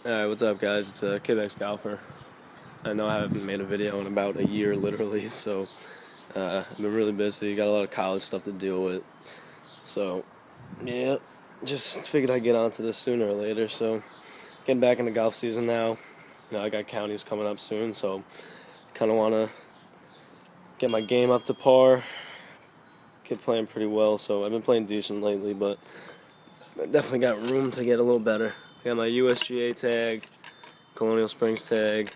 Alright, what's up, guys? It's Kid X Golfer. I know I haven't made a video in about a year, literally, so I've been really busy. Got a lot of college stuff to deal with. So, yeah, just figured I'd get onto this sooner or later. So, getting back into golf season now. I got counties coming up soon, so kind of want to get my game up to par. Keep playing pretty well, so I've been playing decent lately, but I definitely got room to get a little better. I got my USGA tag, Colonial Springs tag,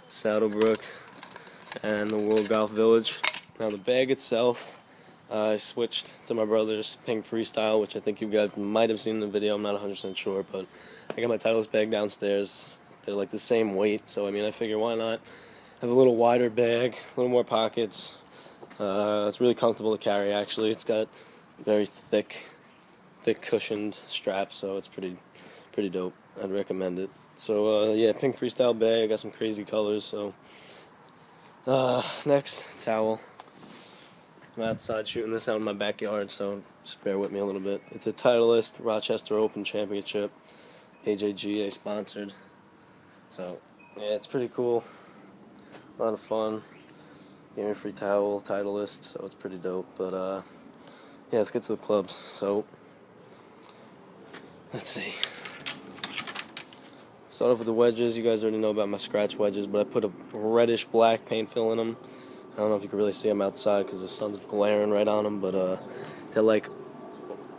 Saddlebrook, and the World Golf Village. Now the bag itself, I switched to my brother's Pink Freestyle, which I think you guys might have seen in the video. I'm not 100% sure, but I got my Titleist bag downstairs. They're like the same weight, so I figure why not have a little wider bag, a little more pockets. It's really comfortable to carry. Actually, it's got very thick cushioned straps, so it's pretty dope. I'd recommend it. So yeah, Pink Freestyle bag. I got some crazy colors. So next, towel. I'm outside shooting this out in my backyard, so just bear with me a little bit. It's a Titleist Rochester Open Championship, AJGA sponsored. So yeah, it's pretty cool. A lot of fun. Gave me a free towel, Titleist, so it's pretty dope. But yeah, let's get to the clubs. So let's see. Start off with the wedges. You guys already know about my scratch wedges, but I put a reddish black paint fill in them. I don't know if you can really see them outside because the sun's glaring right on them, but they're like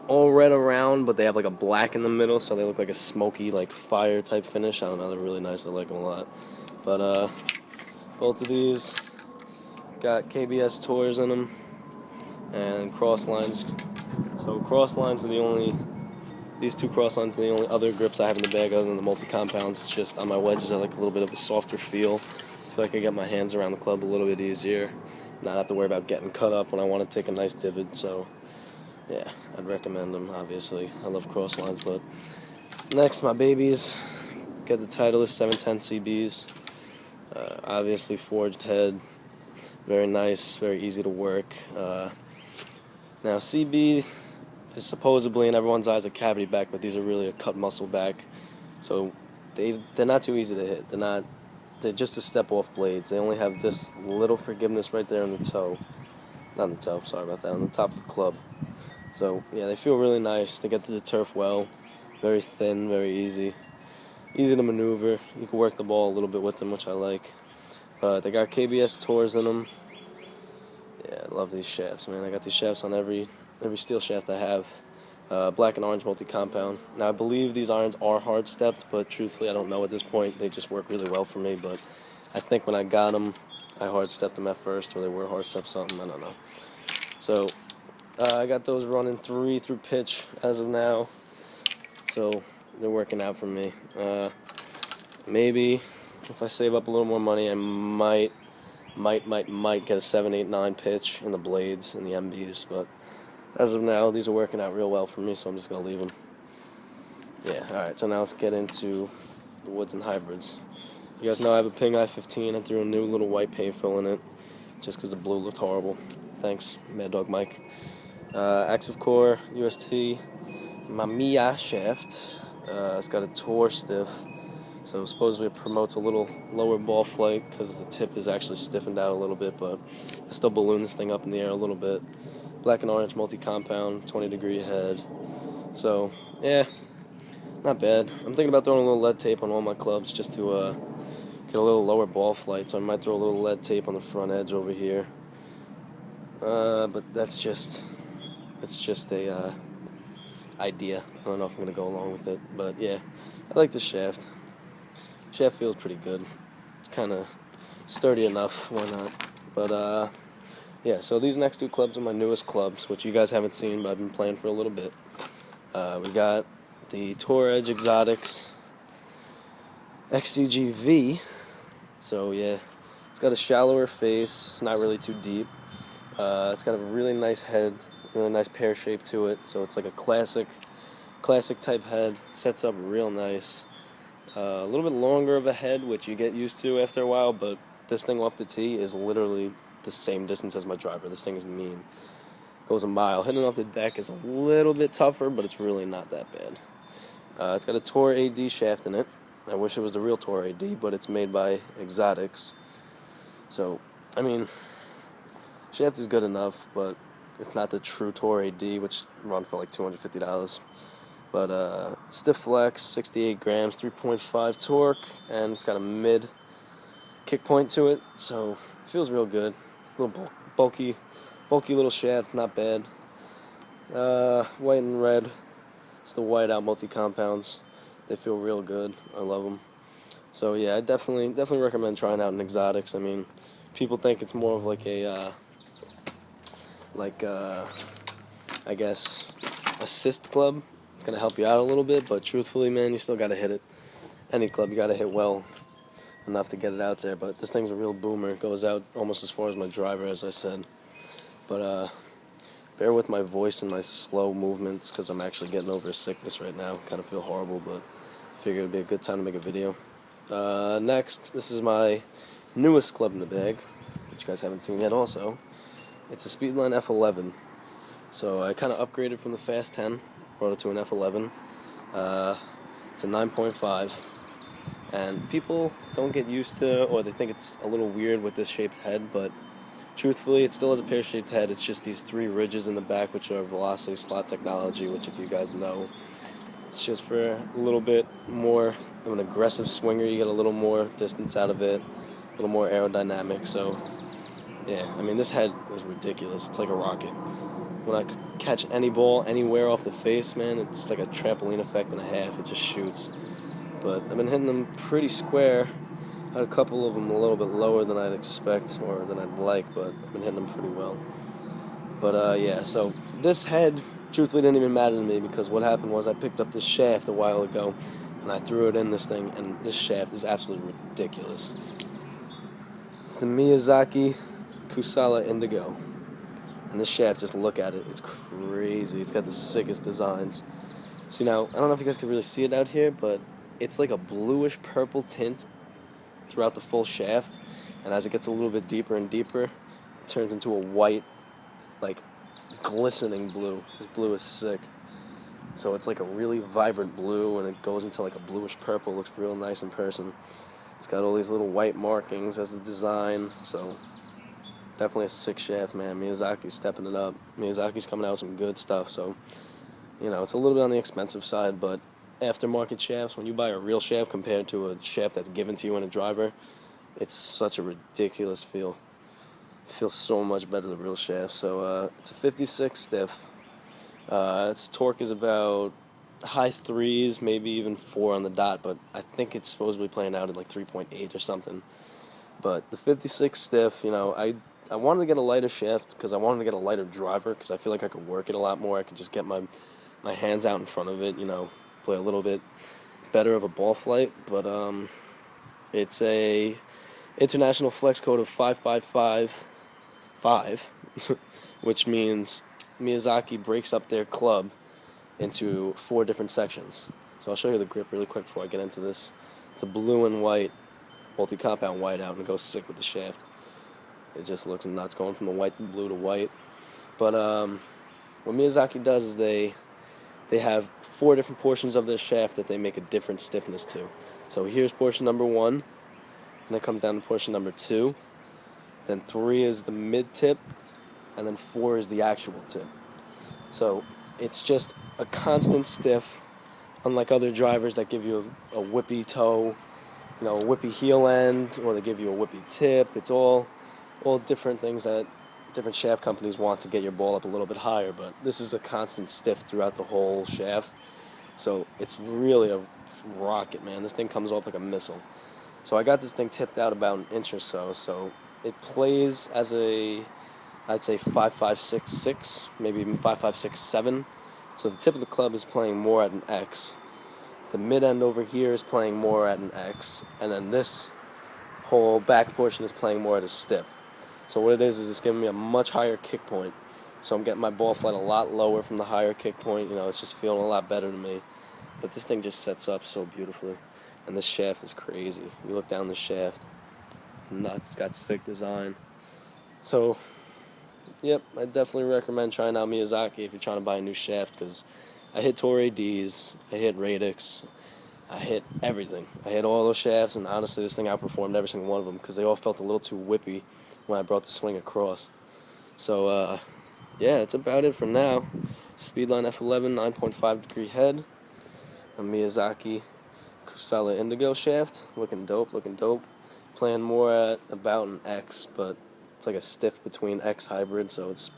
all red around, but they have like a black in the middle, so they look like a smoky, like fire type finish. I don't know, they're really nice. I like them a lot. But both of these got KBS Tours in them and cross lines. So cross lines are these two cross lines are the only other grips I have in the bag other than the multi-compounds. It's just on my wedges I like a little bit of a softer feel. I feel like I get my hands around the club a little bit easier. Not have to worry about getting cut up when I want to take a nice divot. So yeah, I'd recommend them, obviously. I love cross lines. But next, my babies. Got the Titleist 710 CBs. Obviously forged head. Very nice, very easy to work. Now CB is supposedly in everyone's eyes a cavity back, but these are really a cut muscle back. So they're not too easy to hit. They're just a step off blades. They only have this little forgiveness right there on the toe. Not on the toe, sorry about that, on the top of the club. So yeah, they feel really nice. They get to the turf well. Very thin, very easy. Easy to maneuver. You can work the ball a little bit with them, which I like. They got KBS Tours in them. Yeah, I love these shafts, man. I got these shafts on every steel shaft I have. Black and orange multi-compound. Now, I believe these irons are hard-stepped, but truthfully, I don't know at this point. They just work really well for me, but I think when I got them, I hard-stepped them at first, or they were hard-stepped something, I don't know. So, I got those running 3 through pitch as of now, so they're working out for me. Maybe, if I save up a little more money, I might get a 7, 8, 9 pitch in the blades and the MBs, but as of now, these are working out real well for me, so I'm just going to leave them. Yeah, alright, so now let's get into the woods and hybrids. You guys know I have a Ping I-15. I threw a new little white paint fill in it, just because the blue looked horrible. Thanks, Mad Dog Mike. Active Core UST Mamiya shaft. It's got a Tour stiff, so supposedly it promotes a little lower ball flight because the tip is actually stiffened out a little bit, but I still balloon this thing up in the air a little bit. Black and orange multi-compound, 20-degree head. So, yeah, not bad. I'm thinking about throwing a little lead tape on all my clubs just to get a little lower ball flight, so I might throw a little lead tape on the front edge over here. But that's just a idea. I don't know if I'm going to go along with it, but yeah, I like the shaft. Shaft feels pretty good. It's kind of sturdy enough, why not? But yeah, so these next two clubs are my newest clubs, which you guys haven't seen, but I've been playing for a little bit. We got the Tour Edge Exotics XCGV. So yeah, it's got a shallower face. It's not really too deep. It's got a really nice head, really nice pear shape to it. So it's like a classic type head. Sets up real nice. A little bit longer of a head, which you get used to after a while, but this thing off the tee is literally the same distance as my driver. This thing is mean. Goes a mile. Hitting off the deck is a little bit tougher, but it's really not that bad. It's got a Tour AD shaft in it. I wish it was the real Tour AD, but it's made by Exotics. So, I mean, shaft is good enough, but it's not the true Tour AD, which run for like $250. But stiff flex, 68 grams, 3.5 torque, and it's got a mid kick point to it, so it feels real good. A little bulky little shaft, not bad. White and red. It's the white-out multi-compounds. They feel real good. I love them. So yeah, I definitely recommend trying out an Exotics. I mean, people think it's more of like a I guess assist club. It's gonna help you out a little bit, but truthfully, man, you still gotta hit it. Any club, you gotta hit well enough to get it out there. But this thing's a real boomer. It goes out almost as far as my driver, as I said. But bear with my voice and my slow movements because I'm actually getting over a sickness right now. Kind of feel horrible, but figured it'd be a good time to make a video. Next, this is my newest club in the bag, which you guys haven't seen yet also. It's a Speedline F11. So I kind of upgraded from the Fast 10, brought it to an F11. It's a 9.5. And people don't get used to, or they think it's a little weird with this shaped head, but truthfully, it still has a pear-shaped head. It's just these 3 ridges in the back, which are Velocity slot technology, which if you guys know, it's just for a little bit more of an aggressive swinger. You get a little more distance out of it, a little more aerodynamic. So, yeah, I mean, this head is ridiculous. It's like a rocket. When I catch any ball anywhere off the face, man, it's like a trampoline effect and a half. It just shoots. But I've been hitting them pretty square. I had a couple of them a little bit lower than I'd expect or than I'd like, but I've been hitting them pretty well. But yeah, so this head truthfully didn't even matter to me because what happened was I picked up this shaft a while ago and I threw it in this thing, and this shaft is absolutely ridiculous. It's the Miyazaki Kusala Indigo. And this shaft, just look at it, it's crazy. It's got the sickest designs. See now, I don't know if you guys can really see it out here, but it's like a bluish purple tint throughout the full shaft, and as it gets a little bit deeper and deeper, it turns into a white, like glistening blue. This blue is sick. So it's like a really vibrant blue, and it goes into like a bluish purple. Looks real nice in person. It's got all these little white markings as the design, so definitely a sick shaft, man. Miyazaki's stepping it up. Miyazaki's coming out with some good stuff, so you know, it's a little bit on the expensive side, but aftermarket shafts, when you buy a real shaft compared to a shaft that's given to you in a driver, it's such a ridiculous feel. It feels so much better than real shafts. So it's a 56 stiff. Its torque is about high 3s, maybe even 4 on the dot, but I think it's supposedly playing out at like 3.8 or something. But the 56 stiff, you know, I wanted to get a lighter shaft because I wanted to get a lighter driver because I feel like I could work it a lot more. I could just get my hands out in front of it, you know, play a little bit better of a ball flight. But it's a international flex code of 5555, which means Miyazaki breaks up their club into 4 different sections. So I'll show you the grip really quick before I get into this. It's a blue and white, multi-compound white out, and it goes sick with the shaft. It just looks nuts going from the white to blue to white. But what Miyazaki does is they have 4 different portions of their shaft that they make a different stiffness to. So here's portion number 1, and it comes down to portion number 2. Then 3 is the mid tip, and then 4 is the actual tip. So it's just a constant stiff, unlike other drivers that give you a whippy toe, you know, a whippy heel end, or they give you a whippy tip. It's all different things that different shaft companies want to get your ball up a little bit higher, but this is a constant stiff throughout the whole shaft. So it's really a rocket, man. This thing comes off like a missile. So I got this thing tipped out about an inch or so. So it plays as a, I'd say 5.566, maybe even 5.567. So the tip of the club is playing more at an X. The mid end over here is playing more at an X, and then this whole back portion is playing more at a stiff. So what it is it's giving me a much higher kick point. So I'm getting my ball flight a lot lower from the higher kick point. You know, it's just feeling a lot better to me. But this thing just sets up so beautifully. And this shaft is crazy. You look down the shaft, it's nuts. It's got sick design. So, yep, I definitely recommend trying out Miyazaki if you're trying to buy a new shaft, because I hit Tour ADs, I hit Radix, I hit everything. I hit all those shafts, and honestly, this thing outperformed every single one of them because they all felt a little too whippy when I brought the swing across. So, yeah, that's about it for now. Speedline F11, 9.5 degree head. A Miyazaki Kusala Indigo shaft. Looking dope, looking dope. Playing more at about an X, but it's like a stiff between X hybrid, so it's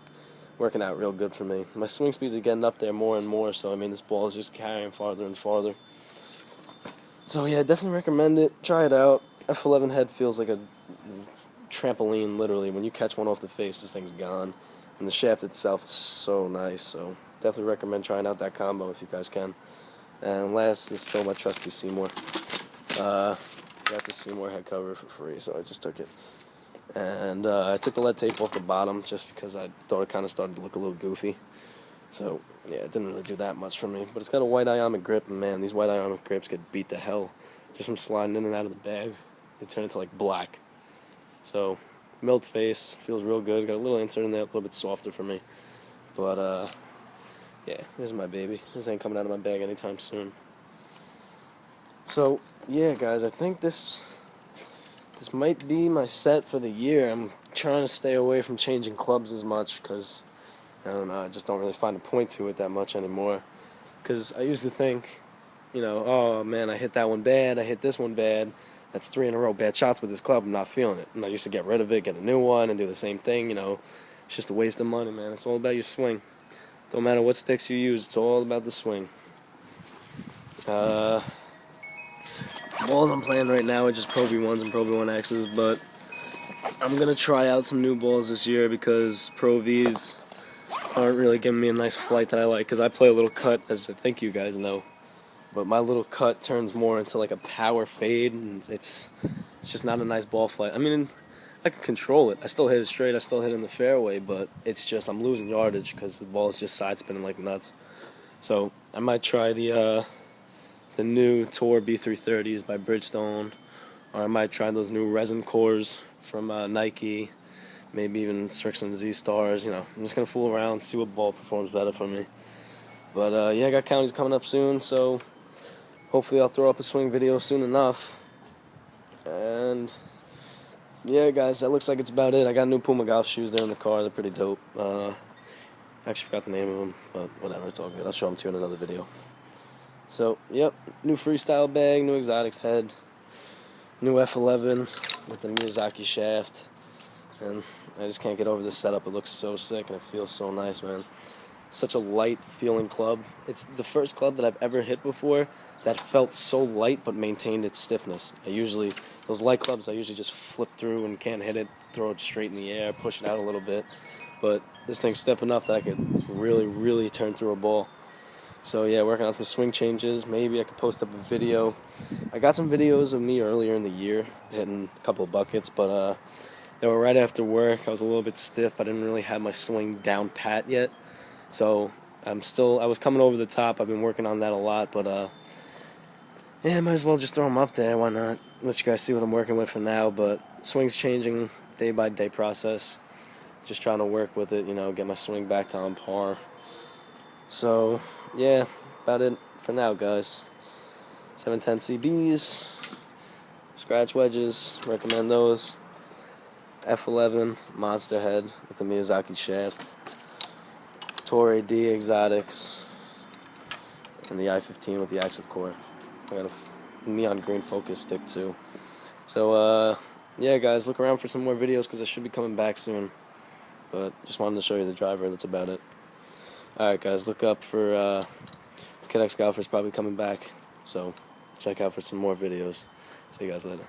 working out real good for me. My swing speeds are getting up there more and more, so I mean, this ball is just carrying farther and farther. So yeah, definitely recommend it. Try it out. F11 head feels like a trampoline, literally. When you catch one off the face, this thing's gone. And the shaft itself is so nice, so definitely recommend trying out that combo if you guys can. And last is still my trusty Seymour. Got the Seymour head cover for free, so I just took it. And I took the lead tape off the bottom just because I thought it kind of started to look a little goofy. So, yeah, it didn't really do that much for me. But it's got a white ionic grip, and man, these white ionic grips get beat to hell just from sliding in and out of the bag. They turn into like black. So, milled face, feels real good. Got a little insert in there, a little bit softer for me. But, yeah, here's my baby. This ain't coming out of my bag anytime soon. So, yeah, guys, I think this might be my set for the year. I'm trying to stay away from changing clubs as much because, I don't know, I just don't really find a point to it that much anymore. Because I used to think, you know, oh man, I hit that one bad, I hit this one bad. That's 3 in a row bad shots with this club, I'm not feeling it. And I used to get rid of it, get a new one, and do the same thing, you know. It's just a waste of money, man. It's all about your swing. Don't matter what sticks you use, it's all about the swing. Balls I'm playing right now are just Pro V1s and Pro V1Xs, but I'm going to try out some new balls this year because Pro Vs aren't really giving me a nice flight that I like, because I play a little cut, as I think you guys know, but my little cut turns more into like a power fade, and it's just not a nice ball flight. I mean, I can control it. I still hit it straight, I still hit it in the fairway, but it's just, I'm losing yardage because the ball is just side spinning like nuts. So I might try the new Tour B330s by Bridgestone, or I might try those new resin cores from Nike, maybe even Srixon Z-Stars. You know, I'm just going to fool around, see what ball performs better for me. But yeah, I got counties coming up soon, so hopefully I'll throw up a swing video soon enough. And yeah, guys, that looks like it's about it. I got new Puma golf shoes there in the car. They're pretty dope. I actually forgot the name of them, but whatever, it's all good. I'll show them to you in another video. So, yep, new freestyle bag, new exotics head, new F11 with the Miyazaki shaft, and I just can't get over this setup. It looks so sick and it feels so nice, man. It's such a light feeling club. It's the first club that I've ever hit before that felt so light but maintained its stiffness. Those light clubs, I usually just flip through and can't hit it, throw it straight in the air, push it out a little bit. But this thing's stiff enough that I could really, really turn through a ball. So yeah, working on some swing changes. Maybe I could post up a video. I got some videos of me earlier in the year hitting a couple of buckets, but they were right after work. I was a little bit stiff. I didn't really have my swing down pat yet. So I was coming over the top. I've been working on that a lot, but yeah, might as well just throw them up there. Why not? Let you guys see what I'm working with for now. But swing's changing day by day process. Just trying to work with it, you know, get my swing back to on par. So yeah, about it for now, guys. 710 CBs, scratch wedges, recommend those. F11 monster head with the Miyazaki shaft. Tour AD exotics, and the I-15 with the Active core. I got a neon green focus stick too. So yeah, guys, look around for some more videos because I should be coming back soon. But just wanted to show you the driver. That's about it. Alright, guys, look up for Kid X Golfer's probably coming back, so check out for some more videos. See you guys later.